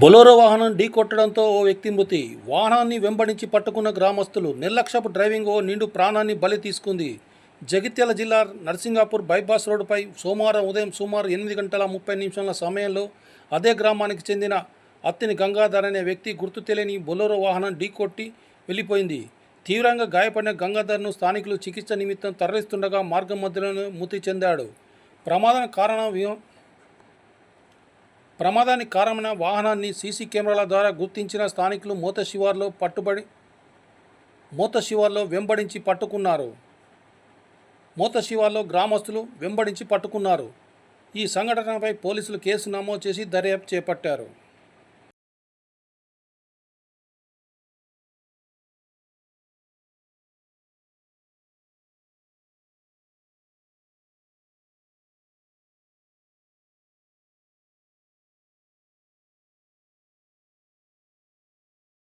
Bolero వాహనం ఢీకొట్టడంతో ఓ వ్యక్తి మృతి. వాహనాన్ని వెంబడించి పట్టుకున్న గ్రామస్తులు. నిర్లక్ష్యపు డ్రైవింగ్ ఓ నిండు ప్రాణాన్ని బలి తీసుకుంది. జగిత్యాల జిల్లా నర్సింగాపూర్ బైపాస్ రోడ్డుపై సోమవారం ఉదయం సుమారు 8:30 సమయంలో అదే గ్రామానికి చెందిన అత్తిని గంగాధర్ అనే వ్యక్తి గుర్తు తెలియని బొలెరో వాహనం ఢీకొట్టి వెళ్ళిపోయింది. తీవ్రంగా గాయపడిన గంగాధర్ను స్థానికులు చికిత్స నిమిత్తం తరలిస్తుండగా మార్గం మధ్యలోనే మృతి చెందాడు. ప్రమాదానికి కారణమైన వాహనాన్ని సీసీ కెమెరాల ద్వారా గుర్తించిన స్థానికులు మోత శివార్లో వెంబడించి పట్టుకున్నారు. ఈ సంఘటనపై పోలీసులు కేసు నమోదు చేసి దర్యాప్తు చేపట్టారు.